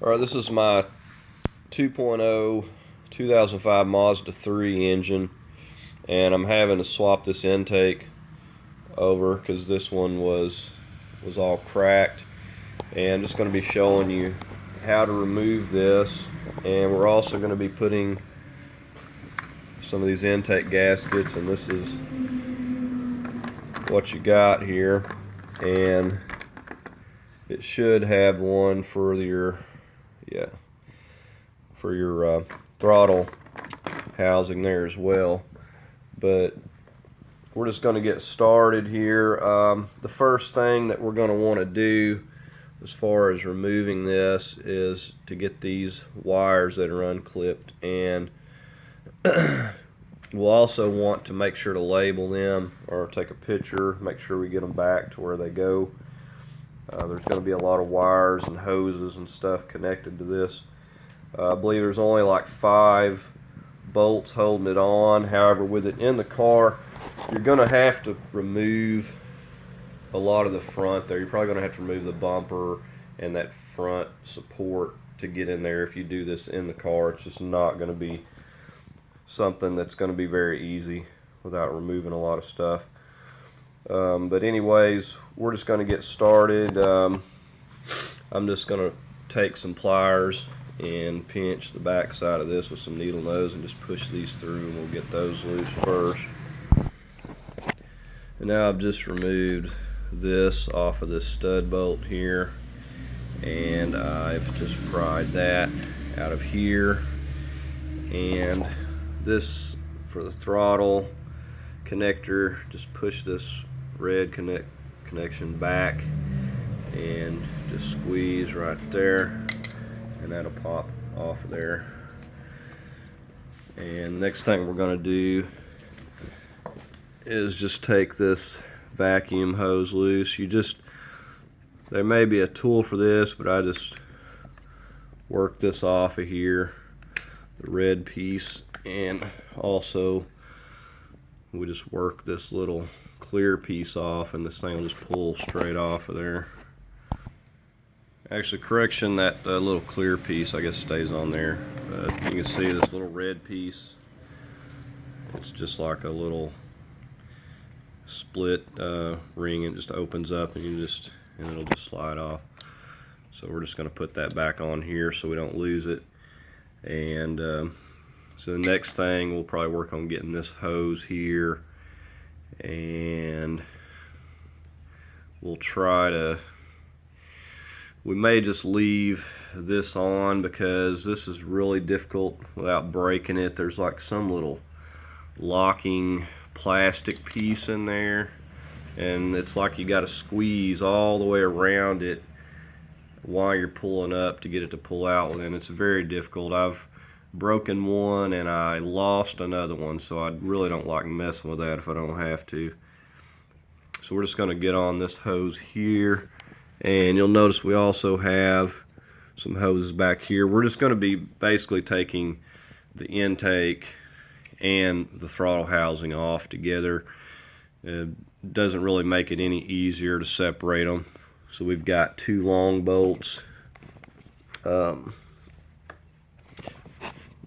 Alright, this is my 2.0 2005 Mazda 3 engine, and I'm having to swap this intake over because this one was all cracked. And I'm just going to be showing you how to remove this, and we're also going to be putting some of these intake gaskets, and this is what you got here. And it should have one for your throttle housing there as well. But we're just going to get started here. The first thing that we're going to want to do as far as removing this is to get these wires that are unclipped, and we'll also want to make sure to label them or take a picture, make sure we get them back to where they go. There's going to be a lot of wires and hoses and stuff connected to this. I believe there's only like 5 bolts holding it on. However, with it in the car, you're going to have to remove a lot of the front there. You're probably going to have to remove the bumper and that front support to get in there. If you do this in the car, it's just not going to be something that's going to be very easy without removing a lot of stuff. But anyways, we're just going to get started. I'm just going to take some pliers and pinch the back side of this with some needle nose and just push these through, and we'll get those loose first. And now I've just removed this off of this stud bolt here, and I've just pried that out of here. And this for the throttle connector, just push this red connection back and just squeeze right there, and that'll pop off of there. And next thing we're going to do is just take this vacuum hose loose. There may be a tool for this, but I just work this off of here, the red piece, and also we just work this little clear piece off, and this thing will just pull straight off of there. Actually, correction, that little clear piece I guess stays on there. You can see this little red piece, it's just like a little split ring. It just opens up, and it'll just slide off. So we're just going to put that back on here so we don't lose it. And so the next thing, we'll probably work on getting this hose here, and we may just leave this on because this is really difficult without breaking it. There's like some little locking plastic piece in there, and it's like you got to squeeze all the way around it while you're pulling up to get it to pull out, and it's very difficult. I've broken one and I lost another one, so I really don't like messing with that if I don't have to. So we're just going to get on this hose here, and you'll notice we also have some hoses back here. We're just going to be basically taking the intake and the throttle housing off together. It doesn't really make it any easier to separate them. So we've got 2 long bolts.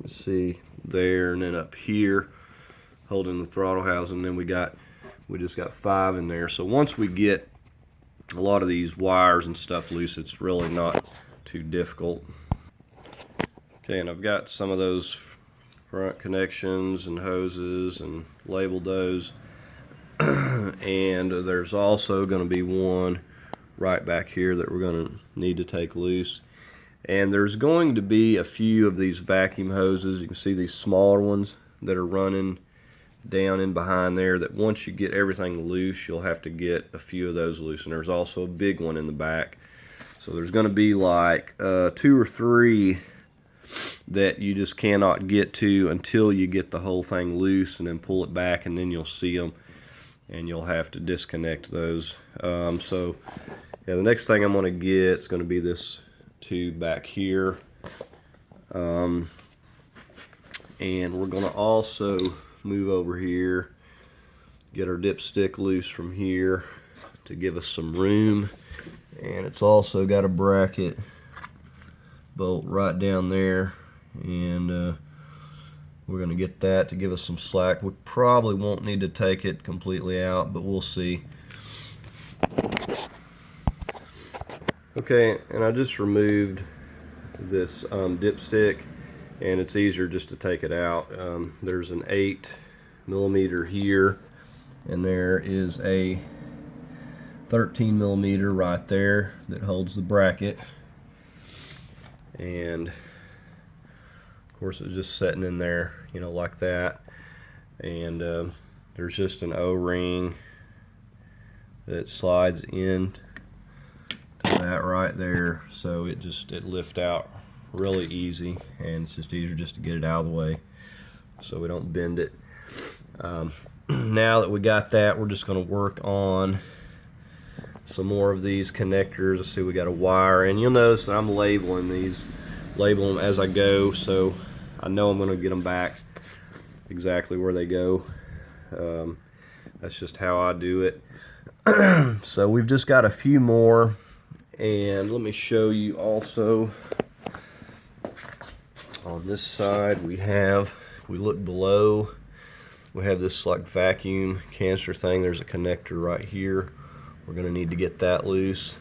Let's see, there, and then up here holding the throttle housing. Then we just got 5 in there. So once we get a lot of these wires and stuff loose, it's really not too difficult. Okay, and I've got some of those front connections and hoses and labeled those. And there's also going to be one right back here that we're going to need to take loose. And there's going to be a few of these vacuum hoses. You can see these smaller ones that are running down in behind there, that once you get everything loose, you'll have to get a few of those loose. And there's also a big one in the back. So there's going to be like 2 or 3 that you just cannot get to until you get the whole thing loose, and then pull it back, and then you'll see them, and you'll have to disconnect those. So yeah, the next thing I'm going to get is going to be this tube back here, and we're going to also move over here, get our dipstick loose from here to give us some room. And it's also got a bracket bolt right down there, and we're going to get that to give us some slack. We probably won't need to take it completely out, but we'll see. Okay, and I just removed this dipstick, and it's easier just to take it out. There's an 8mm here, and there is a 13mm right there that holds the bracket, and of course it's just sitting in there, you know, like that. And there's just an O-ring that slides in to that right there, so it lifts out really easy, and it's just easier just to get it out of the way so we don't bend it. Now that we got that, we're just going to work on some more of these connectors. Let's see, we got a wire, and you'll notice that I'm labeling them as I go, so I know I'm going to get them back exactly where they go. That's just how I do it. So we've just got a few more, and let me show you also on this side we look below, we have this like vacuum canister thing. There's a connector right here. We're going to need to get that loose.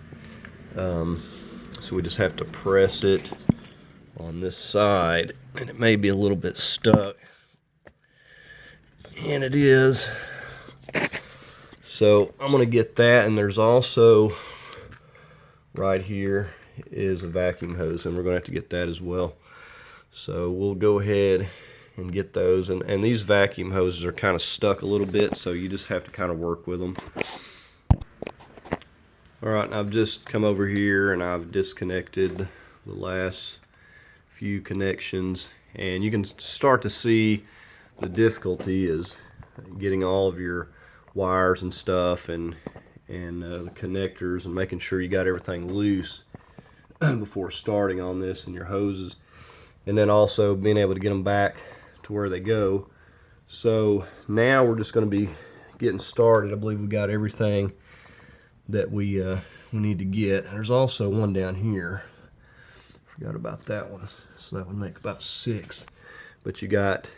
So we just have to press it on this side, and it may be a little bit stuck, and it is. So I'm going to get that, and there's also right here is a vacuum hose, and we're going to have to get that as well. So we'll go ahead and get those, and these vacuum hoses are kind of stuck a little bit, so you just have to kind of work with them. Alright, I've just come over here and I've disconnected the last few connections, and you can start to see the difficulty is getting all of your wires and stuff, and the connectors, and making sure you got everything loose before starting on this, and your hoses, and then also being able to get them back to where they go. So now we're just going to be getting started. I believe we got everything that we need to get. There's also one down here. Forgot about that one. So that would make about 6. But you got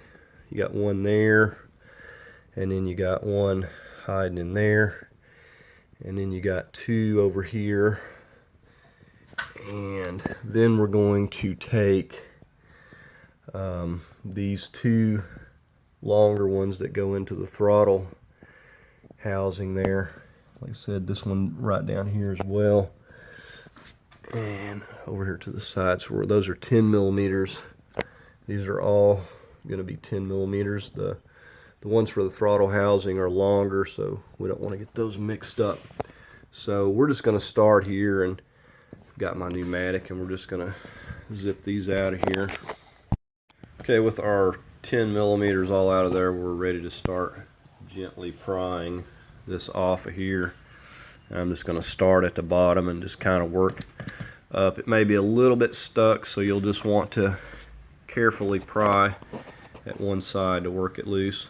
one there, and then you got one hiding in there, and then you got 2 over here. And then we're going to take these 2 longer ones that go into the throttle housing there. Like I said, this one right down here as well, and over here to the side. So those are 10mm. These are all going to be 10mm. The ones for the throttle housing are longer, so we don't want to get those mixed up. So we're just going to start here, and I've got my pneumatic, and we're just going to zip these out of here. Okay, with our 10mm all out of there, we're ready to start gently prying this off of here. I'm just going to start at the bottom and just kind of work up. It may be a little bit stuck, so you'll just want to carefully pry at one side to work it loose.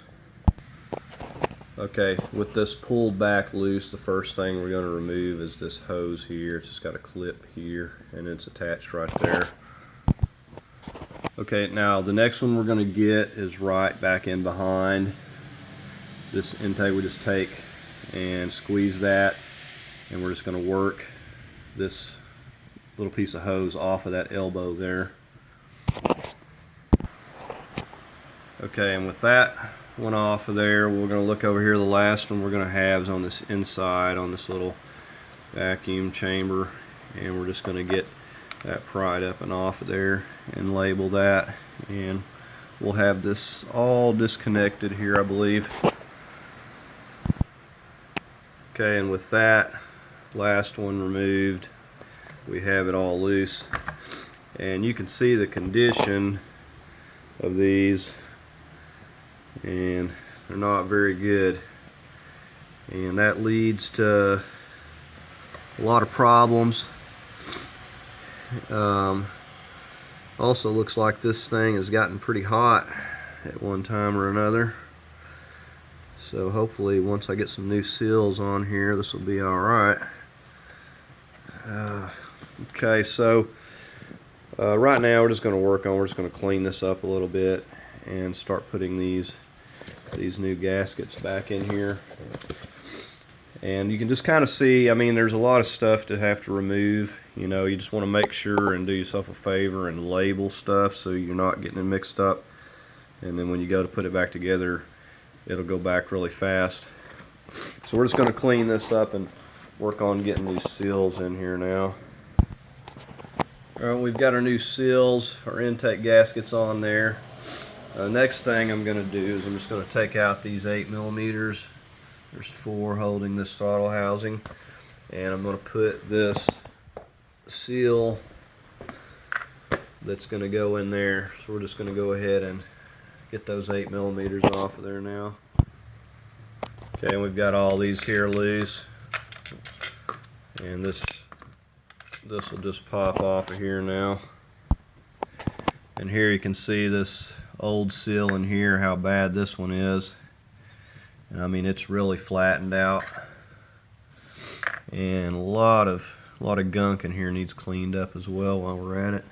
Okay, with this pulled back loose, the first thing we're going to remove is this hose here. It's just got a clip here, and it's attached right there. Okay, now the next one we're going to get is right back in behind this intake. We just take and squeeze that, and we're just going to work this little piece of hose off of that elbow there. Okay, and with that one off of there, we're going to look over here. The last one we're going to have is on this inside, on this little vacuum chamber, and we're just going to get that pried up and off of there and label that, and we'll have this all disconnected here, I believe. Okay, and with that last one removed, we have it all loose, and you can see the condition of these, and they're not very good, and that leads to a lot of problems. Also looks like this thing has gotten pretty hot at one time or another. So hopefully once I get some new seals on here, this will be alright. Okay, so Right now we're just going to clean this up a little bit and start putting these new gaskets back in here. And you can just kind of see, I mean, there's a lot of stuff to have to remove. You know, you just want to make sure and do yourself a favor and label stuff so you're not getting it mixed up. And then when you go to put it back together, it'll go back really fast. So we're just going to clean this up and work on getting these seals in here now. Alright, we've got our new seals, our intake gaskets on there. Next thing I'm going to do is I'm just going to take out these 8mm. There's 4 holding this throttle housing, and I'm going to put this seal that's going to go in there. So we're just going to go ahead and get those 8mm off of there now. Okay, and we've got all these here loose, and this will just pop off of here now. And here you can see this old seal in here, how bad this one is. And I mean, it's really flattened out, and a lot of gunk in here needs cleaned up as well while we're at it,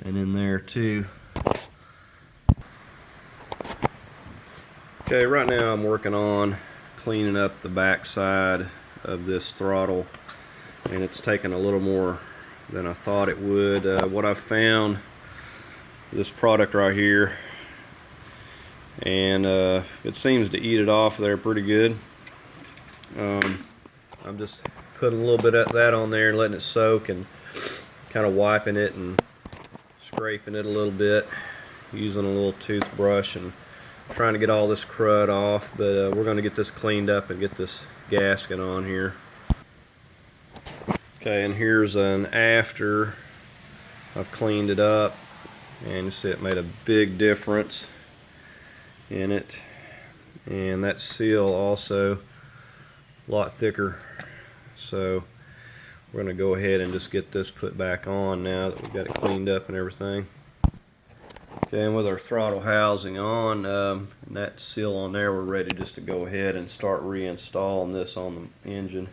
and in there too. Okay, right now I'm working on cleaning up the back side of this throttle, and it's taken a little more than I thought it would. What I've found, this product right here, and it seems to eat it off there pretty good. I'm just putting a little bit of that on there and letting it soak, and kind of wiping it and scraping it a little bit using a little toothbrush and trying to get all this crud off. But we're going to get this cleaned up and get this gasket on here. Okay, and here's an after I've cleaned it up, and you see it made a big difference in it, and that seal also a lot thicker. So we're going to go ahead and just get this put back on now that we've got it cleaned up and everything. Okay, and with our throttle housing on, and that seal on there, we're ready just to go ahead and start reinstalling this on the engine.